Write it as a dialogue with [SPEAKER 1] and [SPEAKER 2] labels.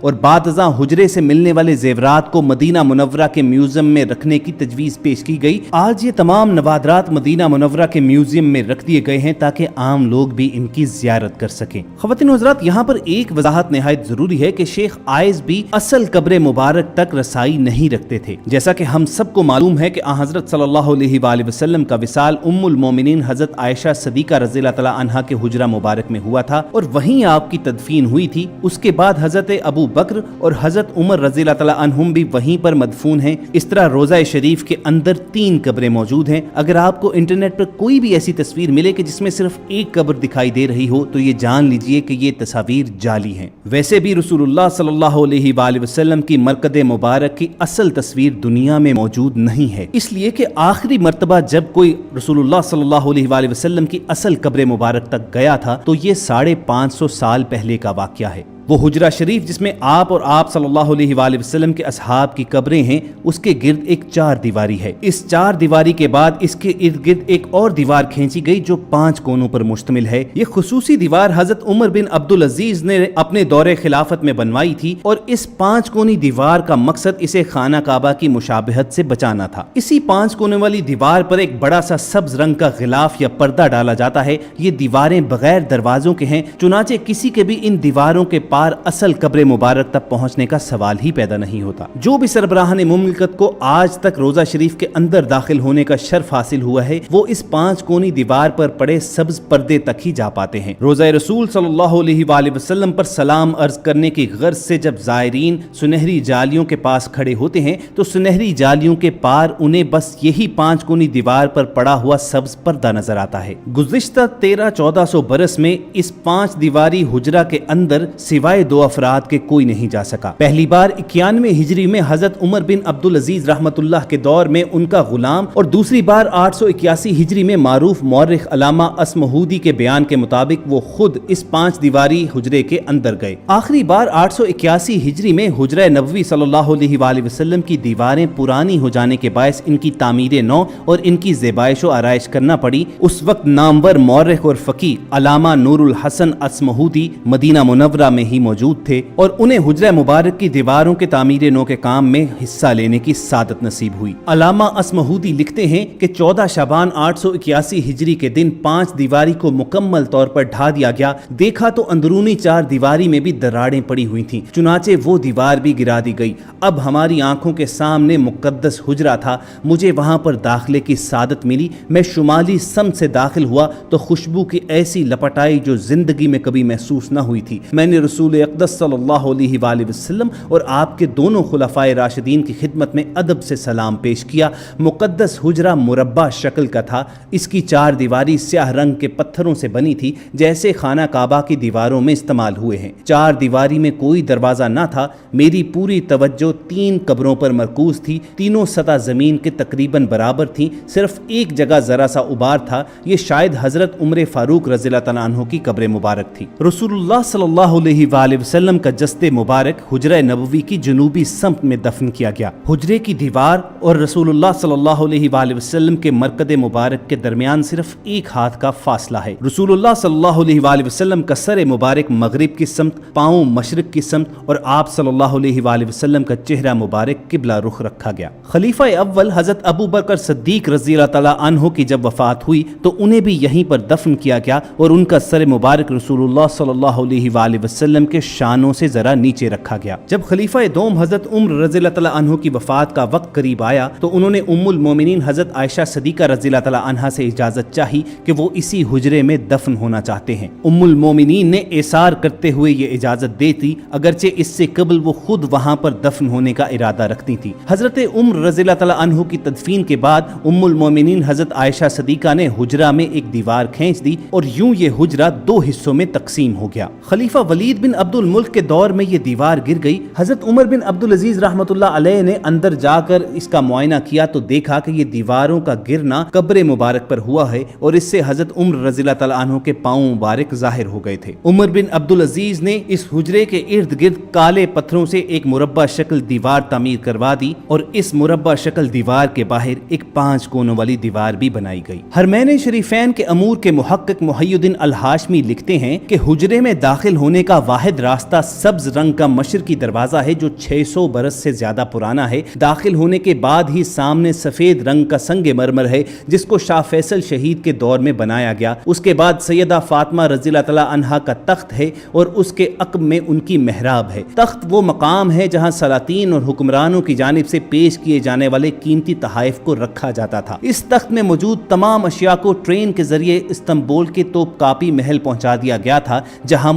[SPEAKER 1] اور بعد ازاں حجرے سے ملنے والے زیورات کو مدینہ منورہ کے میوزیم میں رکھنے کی تجویز پیش کی گئی۔ آج یہ تمام نوادرات مدینہ منورہ کے میوزیم میں رکھ دیے گئے ہیں تاکہ عام لوگ بھی ان کی زیارت کر سکیں۔ خواتین و حضرات، یہاں پر ایک وضاحت نہایت ضروری ہے کہ شیخ آئز بھی اصل قبر مبارک تک رسائی نہیں رکھتے تھے۔ جیسا کہ ہم سب کو معلوم ہے کہ حضرت صلی اللہ علیہ وآلہ وسلم کا وصال ام المومنین حضرت عائشہ صدیقہ رضی اللہ تعالی عنہا کے حجرہ مبارک میں ہوا تھا اور وہیں آپ کی تدفین ہوئی تھی۔ اس کے بعد حضرت ابو بکر اور حضرت عمر رضی اللہ تعالی عنہم بھی وہیں پر مدفون ہیں۔ اس طرح روضہ شریف کے اندر 3 قبریں موجود ہیں۔ اگر آپ کو انٹرنیٹ پر کوئی بھی ایسی تصویر ملے کہ جس میں صرف ایک قبر دکھائی دے رہی ہو تو یہ جان لیجئے کہ یہ تصاویر جعلی ہیں۔ ویسے بھی رسول اللہ صلی اللہ علیہ وآلہ وسلم کی مرقد مبارک کی اصل تصویر دنیا میں موجود نہیں ہے، اس لیے کہ آخری مرتبہ جب کوئی رسول اللہ صلی اللہ علیہ وآلہ وسلم کی اصل قبر مبارک تک گیا تھا تو یہ 550 سال پہلے کا واقعہ ہے۔ وہ حجرہ شریف جس میں آپ اور آپ صلی اللہ علیہ وآلہ وسلم کے اصحاب کی قبریں ہیں، اس کے گرد ایک 4 دیواری ہے۔ اس 4 دیواری کے بعد اس کے ارد گرد ایک اور دیوار کھینچی گئی جو 5 کونوں پر مشتمل ہے۔ یہ خصوصی دیوار حضرت عمر بن عبدالعزیز نے اپنے دور خلافت میں بنوائی تھی اور اس 5 کونی دیوار کا مقصد اسے خانہ کعبہ کی مشابہت سے بچانا تھا۔ اسی 5 کونے والی دیوار پر ایک بڑا سا سبز رنگ کا غلاف یا پردہ ڈالا جاتا ہے۔ یہ دیواریں بغیر دروازوں کے ہیں، چنانچہ کسی کے بھی ان دیواروں کے پاس اصل قبر مبارک تک پہنچنے کا سوال ہی پیدا نہیں ہوتا۔ جو بھی سربراہان مملکت کو آج تک روضہ شریف کے اندر داخل ہونے کا شرف حاصل ہوا ہے وہ اس 5 کونی دیوار پر پڑے سبز پردے تک ہی جا پاتے ہیں۔ روضہ رسول صلی اللہ علیہ وآلہ وسلم پر سلام عرض کرنے کی غرض سے جب زائرین سنہری جالیوں کے پاس کھڑے ہوتے ہیں تو سنہری جالیوں کے پار انہیں بس یہی 5 کونی دیوار پر پڑا ہوا سبز پردہ نظر آتا ہے۔ گزشتہ 1300-1400 برس میں اس 5 دیواری حجرہ کے اندر سوائے 2 افراد کے کوئی نہیں جا سکا۔ پہلی بار 91 ہجری میں حضرت عمر بن عبدالعزیز رحمت اللہ کے دور میں ان کا غلام اور دوسری بار 881 ہجری میں معروف مورخ علامہ اسمہودی کے بیان کے مطابق وہ خود اس 5 دیواری حجرے کے اندر گئے۔ آخری بار 881 ہجری میں حجرہ نبوی صلی اللہ علیہ وآلہ وسلم کی دیواریں پرانی ہو جانے کے باعث ان کی تعمیر نو اور ان کی زیبائش و آرائش کرنا پڑی۔ اس وقت نامور مورخ اور فقیہ علامہ نور الحسن اسمہودی مدینہ منورہ میں ہی موجود تھے اور انہیں حجرہ مبارک کی دیواروں کے تعمیر نو کے کام میں حصہ لینے کی سعادت نصیب ہوئی۔ علامہ اسمہودی لکھتے ہیں کہ 14 شعبان 881 ہجری کے دن 5 دیواری کو مکمل طور پر ڈھا دیا گیا۔ دیکھا تو اندرونی 4 دیواری میں بھی دراڑیں پڑی ہوئی تھیں، چنانچہ وہ دیوار بھی گرا دی گئی۔ اب ہماری آنکھوں کے سامنے مقدس حجرہ تھا۔ مجھے وہاں پر داخلے کی سعادت ملی۔ میں شمالی سمت سے داخل ہوا تو خوشبو کی ایسی لپٹ آئی جو زندگی میں کبھی محسوس نہ ہوئی تھی۔ میں نے رسول اقدس صلی اللہ علیہ وآلہ وسلم اور آپ کے دونوں خلفائے راشدین کی خدمت میں ادب سے سلام پیش کیا۔ مقدس حجرہ مربع شکل کا تھا۔ اس کی 4 دیواری سیاہ رنگ کے پتھروں سے بنی تھی جیسے خانہ کعبہ کی دیواروں میں استعمال ہوئے ہیں۔ 4 دیواری میں کوئی دروازہ نہ تھا۔ میری پوری توجہ 3 قبروں پر مرکوز تھی۔ تینوں سطح زمین کے تقریباً برابر تھیں، صرف ایک جگہ ذرا سا ابار تھا۔ یہ شاید حضرت عمر فاروق رضی اللہ تعالیٰ عنہ کی قبر مبارک تھی۔ رسول اللہ صلی اللہ علیہ وآلہ وسلم کا جسد مبارک حجرہ نبوی کی جنوبی سمت میں دفن کیا گیا۔ حجرے کی دیوار اور رسول اللہ صلی اللہ علیہ وآلہ وسلم کے مرقد مبارک کے درمیان صرف 1 ہاتھ کا فاصلہ ہے۔ رسول اللہ صلی اللہ علیہ وآلہ وسلم کا سر مبارک مغرب کی سمت، پاؤں مشرق کی سمت اور آپ صلی اللہ علیہ وآلہ وسلم کا چہرہ مبارک قبلہ رخ رکھا گیا۔ خلیفہ اول حضرت ابو بکر صدیق رضی اللہ تعالیٰ عنہ کی جب وفات ہوئی تو انہیں بھی یہیں پر دفن کیا گیا اور ان کا سر مبارک رسول اللہ صلی اللہ علیہ وآلہ وسلم کے شانوں سے ذرا نیچے رکھا گیا۔ جب خلیفہ دوم حضرت عمر رضی اللہ تعالیٰ عنہ کی وفات کا وقت قریب آیا تو انہوں نے ام المومنین حضرت عائشہ صدیقہ رضی اللہ تعالیٰ عنہا سے اجازت چاہی کہ وہ اسی حجرے میں دفن ہونا چاہتے ہیں۔ ام المومنین نے اصرار کرتے ہوئے یہ اجازت دے دی، اگرچہ اس سے قبل وہ خود وہاں پر دفن ہونے کا ارادہ رکھتی تھی۔ حضرت عمر رضی اللہ تعالیٰ عنہ کی تدفین کے بعد ام المومنین حضرت عائشہ صدیقہ نے حجرہ میں ایک دیوار کھینچ دی اور یوں یہ حجرہ 2 حصوں میں تقسیم ہو گیا۔ خلیفہ ولید بن بن عبد الملک کے دور میں یہ دیوار گر گئی۔ حضرت عمر بن عبد العزیز رحمۃ اللہ علیہ نے اندر جا کر اس کا معائنہ کیا تو دیکھا کہ یہ دیواروں کا گرنا قبر مبارک پر ہوا ہے اور اس سے حضرت عمر رضی اللہ تعالیٰ عنہ کے پاؤں مبارک ظاہر ہو گئے تھے۔ عمر بن عبد العزیز نے اس حجرے کے ارد گرد کالے پتھروں سے ایک مربع شکل دیوار تعمیر کروا دی اور اس مربع شکل دیوار کے باہر ایک 5 کونوں والی دیوار بھی بنائی گئی۔ حرمین شریفین کے امور کے محقق محی الدین الہاشمی لکھتے ہیں کہ حجرے میں داخل ہونے کا واحد راستہ سبز رنگ کا مشرقی دروازہ ہے جو 600 برس سے زیادہ پرانا ہے۔ داخل ہونے کے بعد ہی سامنے سفید رنگ کا سنگ مرمر ہے جس کو شاہ فیصل شہید کے دور میں بنایا گیا۔ اس کے بعد سیدہ فاطمہ رضی اللہ تعالیٰ عنہا کا تخت ہے اور اس کے عقب میں ان کی محراب ہے۔ تخت وہ مقام ہے جہاں سلاطین اور حکمرانوں کی جانب سے پیش کیے جانے والے قیمتی تحائف کو رکھا جاتا تھا۔ اس تخت میں موجود تمام اشیاء کو ٹرین کے ذریعے استنبول کے توپ کاپی محل پہنچا دیا گیا تھا جہاں